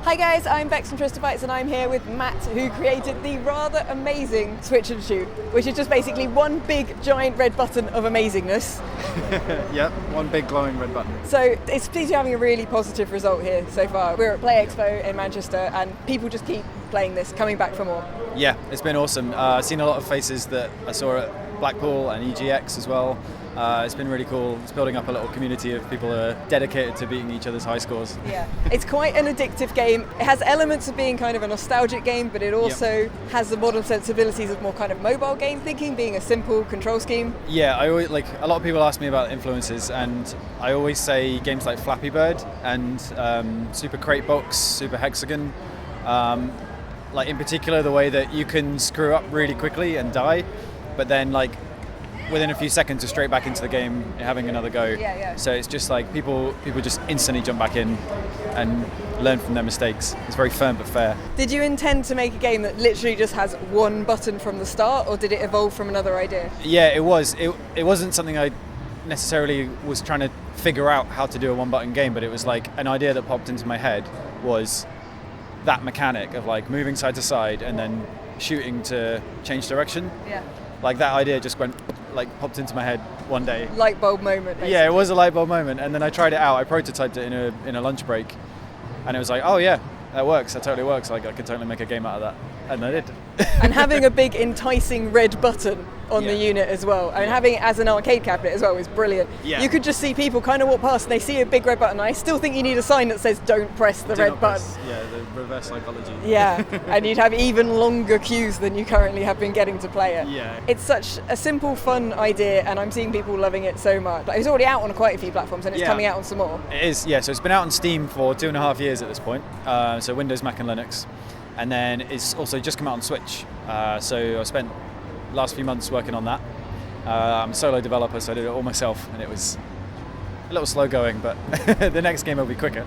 Hi guys, I'm Bex Trista, and I'm here with Matt, who created the rather amazing Switch and Shoot, which is just basically one big giant red button of amazingness. Yep, one big glowing red button. So it's pleased you're having a really positive result here so far. We're at Play Expo in Manchester and people just keep playing this, coming back for more. Yeah, it's been awesome. I've seen a lot of faces that I saw at Blackpool and EGX as well. It's been really cool. It's building up a little community of people who are dedicated to beating each other's high scores. Yeah, it's quite an addictive game. It has elements of being kind of a nostalgic game, but it also has the modern sensibilities of more kind of mobile game thinking, being a simple control scheme. Yeah, I always, a lot of people ask me about influences, and I always say games like Flappy Bird and Super Crate Box, Super Hexagon. In particular, the way that you can screw up really quickly and die, but then within a few seconds are straight back into the game having another go. Yeah. So it's just people just instantly jump back in and learn from their mistakes. It's very firm but fair. Did you intend to make a game that literally just has one button from the start, or did it evolve from another idea? Yeah, it was. It wasn't something I necessarily was trying to figure out how to do a one button game, but it was like an idea that popped into my head was that mechanic of moving side to side and then shooting to change direction. Yeah. That idea just popped into my head one day. Light bulb moment, basically. Yeah, it was a light bulb moment, and then I tried it out. I prototyped it in a lunch break, and it was like, oh yeah, that works. That totally works. I could totally make a game out of that, and I did. And having a big enticing red button on the unit as well. I mean, having it as an arcade cabinet as well was brilliant. Yeah. You could just see people kind of walk past and they see a big red button. I still think you need a sign that says don't press the red button. Yeah, the reverse psychology. Yeah, and you'd have even longer queues than you currently have been getting to play it. Yeah. It's such a simple, fun idea, and I'm seeing people loving it so much. It's already out on quite a few platforms, and it's coming out on some more. It is, yeah. So it's been out on Steam for 2.5 years at this point. So Windows, Mac and Linux. And then it's also just come out on Switch. So I spent the last few months working on that. I'm a solo developer, so I did it all myself, and it was a little slow going, but the next game will be quicker.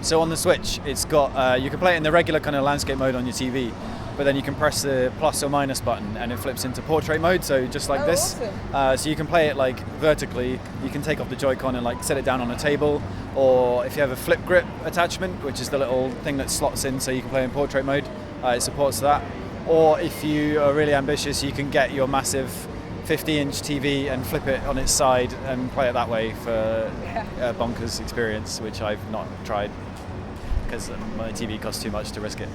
So on the Switch, it's got you can play it in the regular kind of landscape mode on your TV, but then you can press the plus or minus button and it flips into portrait mode, so just like this. Awesome. So you can play it vertically. You can take off the Joy-Con and set it down on a table, or if you have a flip grip attachment, which is the little thing that slots in so you can play in portrait mode, it supports that. Or if you are really ambitious, you can get your massive 50-inch TV and flip it on its side and play it that way for a bonkers experience, which I've not tried because my TV costs too much to risk it.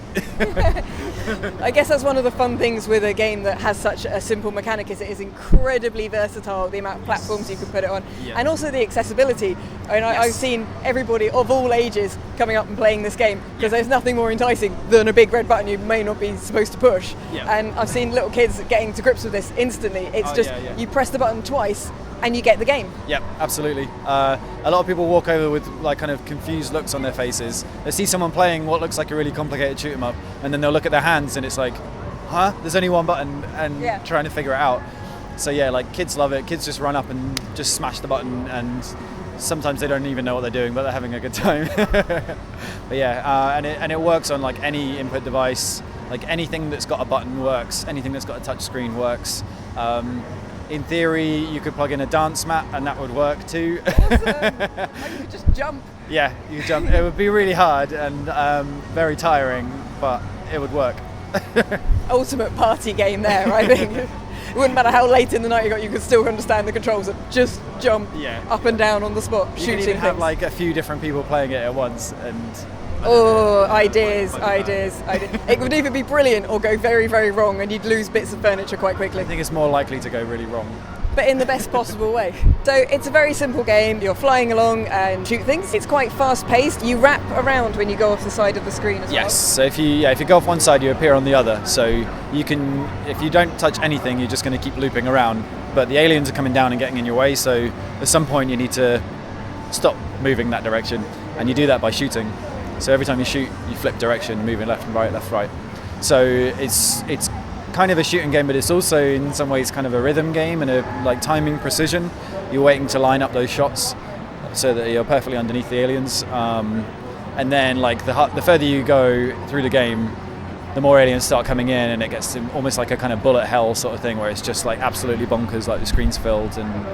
I guess that's one of the fun things with a game that has such a simple mechanic, is it is incredibly versatile, the amount of platforms you can put it on, and also the accessibility. I mean, I've seen everybody of all ages coming up and playing this game, because there's nothing more enticing than a big red button you may not be supposed to push. And I've seen little kids getting to grips with this instantly. It's you press the button twice and you get the game. Yep, absolutely. A lot of people walk over with kind of confused looks on their faces. They see someone playing what looks like a really complicated shoot 'em up, and then they'll look at their hands and it's like, huh? There's only one button, and trying to figure it out. So kids love it. Kids just run up and just smash the button, and sometimes they don't even know what they're doing, but they're having a good time. But and it works on any input device. Anything that's got a button works. Anything that's got a touch screen works. In theory, you could plug in a dance mat and that would work too. Awesome. You could just jump. Yeah, you could jump. It would be really hard and very tiring, but it would work. Ultimate party game there, I think. It wouldn't matter how late in the night you got, you could still understand the controls and just jump up and down on the spot, shooting things. You could even have a few different people playing it at once, and ideas. It would either be brilliant or go very, very wrong, and you'd lose bits of furniture quite quickly. I think it's more likely to go really wrong. But in the best possible way. So it's a very simple game. You're flying along and shoot things. It's quite fast-paced. You wrap around when you go off the side of the screen as well. Yes. So if you go off one side, you appear on the other. So you can, if you don't touch anything, you're just going to keep looping around. But the aliens are coming down and getting in your way. So at some point, you need to stop moving that direction, and you do that by shooting. So every time you shoot, you flip direction, moving left and right, left, right. So it's kind of a shooting game, but it's also in some ways kind of a rhythm game and a timing precision. You're waiting to line up those shots so that you're perfectly underneath the aliens. And then the further you go through the game, the more aliens start coming in, and it gets to almost like a kind of bullet hell sort of thing, where it's just absolutely bonkers, the screen's filled and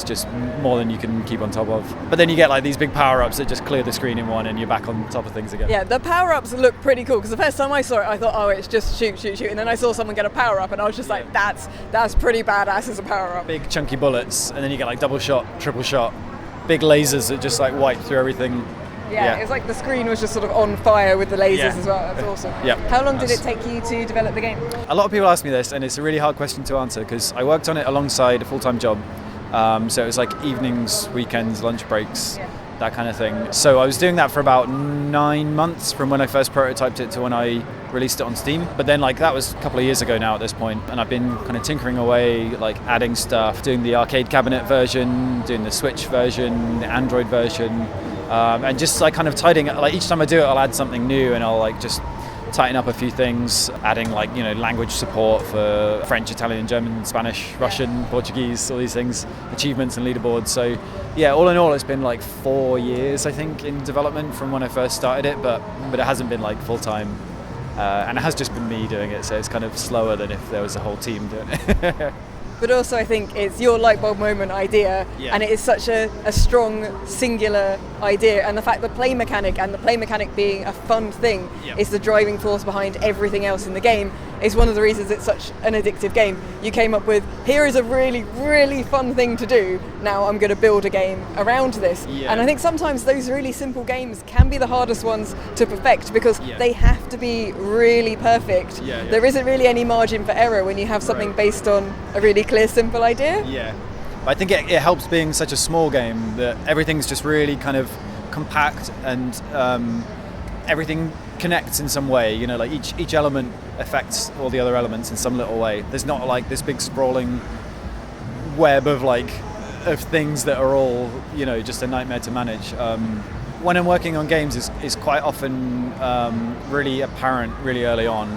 It's just more than you can keep on top of. But then you get like these big power-ups that just clear the screen in one and you're back on top of things again. Yeah, the power-ups look pretty cool, because the first time I saw it I thought, oh, it's just shoot, and then I saw someone get a power-up and I was just like, that's pretty badass as a power-up. Big chunky bullets, and then you get like double shot, triple shot, big lasers that just like wipe through everything. Yeah, it's like the screen was just sort of on fire with the lasers as well. That's awesome. Yeah. How long did it take you to develop the game? A lot of people ask me this, and it's a really hard question to answer because I worked on it alongside a full-time job. So it was like evenings, weekends, lunch breaks, that kind of thing. So I was doing that for about 9 months from when I first prototyped it to when I released it on Steam. But then like that was a couple of years ago now at this point, and I've been kind of tinkering away, like adding stuff, doing the arcade cabinet version, doing the Switch version, the Android version, and just like kind of tidying it. Like each time I do it, I'll add something new, and I'll like just tighten up a few things, adding like, you know, language support for French, Italian, German, Spanish, Russian, Portuguese, all these things, achievements and leaderboards. So yeah, all in all, it's been like 4 years, I think, in development from when I first started it, but it hasn't been like full time, and it has just been me doing it, so it's kind of slower than if there was a whole team doing it. But also I think it's your light bulb moment idea, and it is such a strong singular idea, and the fact that play mechanic being a fun thing is the driving force behind everything else in the game is one of the reasons it's such an addictive game. You came up with, here is a really, really fun thing to do, now I'm going to build a game around this. And I think sometimes those really simple games can be the hardest ones to perfect because they have to be really perfect. There isn't really any margin for error when you have something based on a really clear, simple idea. I think it helps being such a small game that everything's just really kind of compact, and everything connects in some way, you know, like each element affects all the other elements in some little way. There's not like this big sprawling web of things that are all, you know, just a nightmare to manage. When I'm working on games is quite often really apparent really early on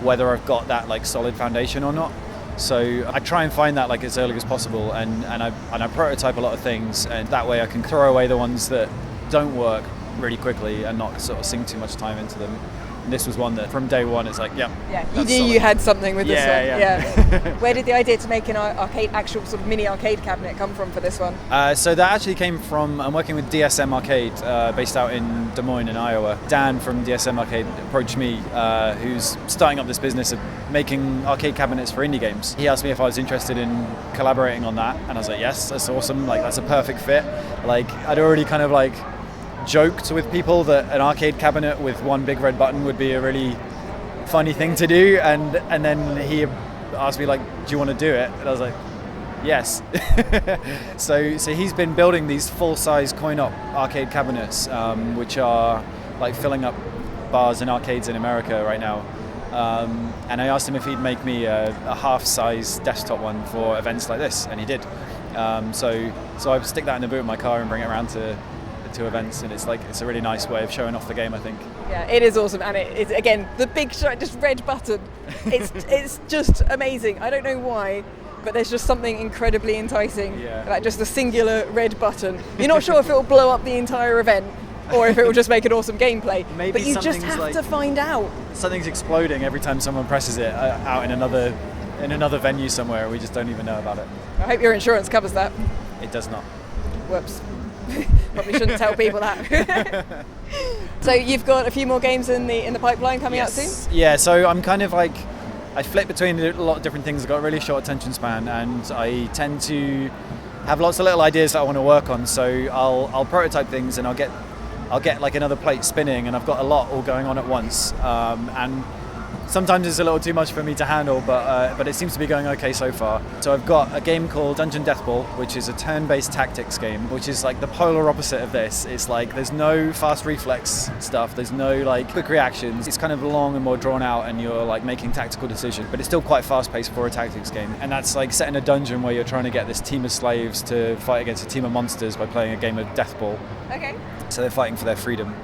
whether I've got that like solid foundation or not. So I try and find that like as early as possible, and I prototype a lot of things, and that way I can throw away the ones that don't work really quickly and not sort of sink too much time into them. And this was one that from day one it's like, you knew you had something with this one. Where did the idea to make an actual sort of mini arcade cabinet come from for this one? So that actually came from, I'm working with DSM Arcade, based out in Des Moines in Iowa. Dan from DSM Arcade approached me, who's starting up this business of making arcade cabinets for indie games. He asked me if I was interested in collaborating on that, and I was like, yes, that's awesome, like that's a perfect fit. Like I'd already kind of like joked with people that an arcade cabinet with one big red button would be a really funny thing to do, and then he asked me like, do you want to do it? And I was like, yes. so he's been building these full-size coin-op arcade cabinets, which are like filling up bars and arcades in America right now. And I asked him if he'd make me a half-size desktop one for events like this, and he did. So I stick that in the boot of my car and bring it around to events, and it's a really nice way of showing off the game, I think. Yeah, it is awesome, and it's again the big just red button. It's just amazing. I don't know why, but there's just something incredibly enticing about just the singular red button. You're not sure if it will blow up the entire event or if it will just make an awesome gameplay. Maybe but you just have to find out. Something's exploding every time someone presses it out in another venue somewhere, and we just don't even know about it. I hope your insurance covers that. It does not. Whoops. Probably shouldn't tell people that. So you've got a few more games in the pipeline coming out soon? Yeah, so I'm kind of like, I flip between a lot of different things. I've got a really short attention span, and I tend to have lots of little ideas that I want to work on. So I'll prototype things, and I'll get like another plate spinning, and I've got a lot all going on at once. And sometimes it's a little too much for me to handle, but it seems to be going okay so far. So I've got a game called Dungeon Death Ball, which is a turn-based tactics game, which is like the polar opposite of this. It's like there's no fast reflex stuff, there's no like quick reactions. It's kind of long and more drawn out, and you're like making tactical decisions, but it's still quite fast-paced for a tactics game. And that's like set in a dungeon where you're trying to get this team of slaves to fight against a team of monsters by playing a game of Death Ball. Okay. So they're fighting for their freedom.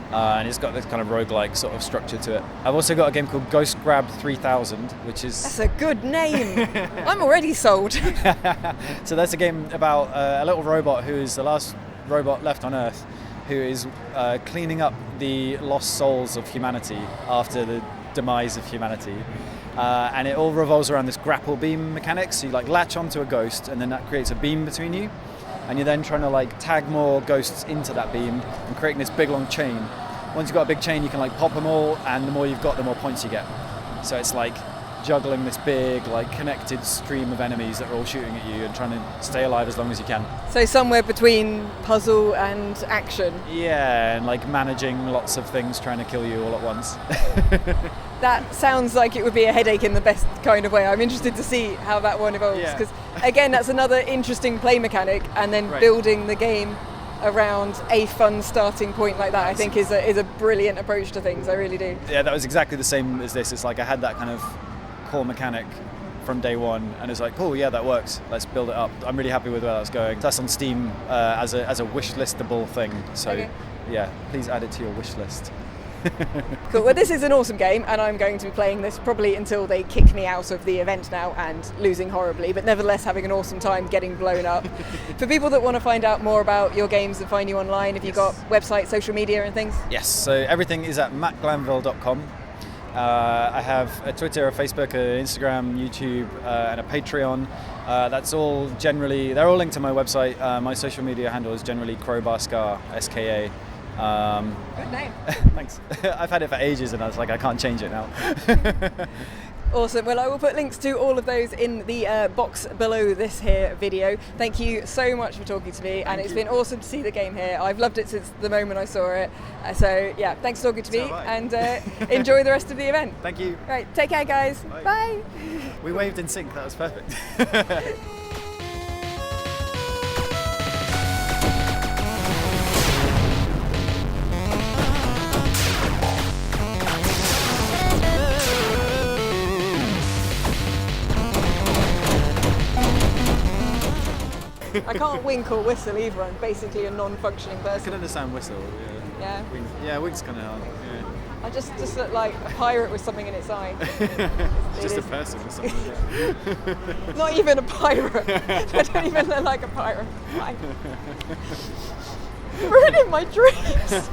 And it's got this kind of roguelike sort of structure to it. I've also got a game called Ghost Grab 3000, which is... That's a good name! I'm already sold! So that's a game about a little robot who is the last robot left on Earth, who is cleaning up the lost souls of humanity after the demise of humanity. and it all revolves around this grapple beam mechanic. So you like latch onto a ghost, and then that creates a beam between you, and you're then trying to like tag more ghosts into that beam and creating this big long chain. Once you've got a big chain, you can like pop them all, and the more you've got, the more points you get. So it's like juggling this big like connected stream of enemies that are all shooting at you and trying to stay alive as long as you can. So somewhere between puzzle and action. Yeah, and like managing lots of things trying to kill you all at once. That sounds like it would be a headache in the best kind of way. I'm interested to see how that one evolves, because again, that's another interesting play mechanic, and then building the game around a fun starting point like that, I think is a brilliant approach to things. I really do. Yeah, that was exactly the same as this. It's like I had that kind of core mechanic from day one, and it's like, oh yeah, that works, let's build it up. I'm really happy with where that's going. That's on Steam as a wish listable thing, so yeah, please add it to your wish list. Cool. Well, this is an awesome game, and I'm going to be playing this probably until they kick me out of the event now and losing horribly, but nevertheless having an awesome time getting blown up. For people that want to find out more about your games and find you online, have you got website, social media and things? Yes, so everything is at mattglanville.com. I have a Twitter, a Facebook, an Instagram, YouTube, and a Patreon. That's all generally, they're all linked to my website. My social media handle is generally Crowbar Scar, SKA. Good name. Thanks. I've had it for ages, and I was like, I can't change it now. Awesome. Well, I will put links to all of those in the box below this here video. Thank you so much for talking to me, and it's been awesome to see the game here. I've loved it since the moment I saw it. So yeah, thanks for talking to me, and enjoy the rest of the event. Thank you. Right, take care, guys. Bye. We waved in sync. That was perfect. I can't wink or whistle either. I'm basically a non-functioning I person. can understand whistle. Yeah. Yeah, wink's kind of hard. Yeah. I just look like a pirate with something in its eye. Just a person or something. Not even a pirate. I don't even look like a pirate. Ruining my dreams.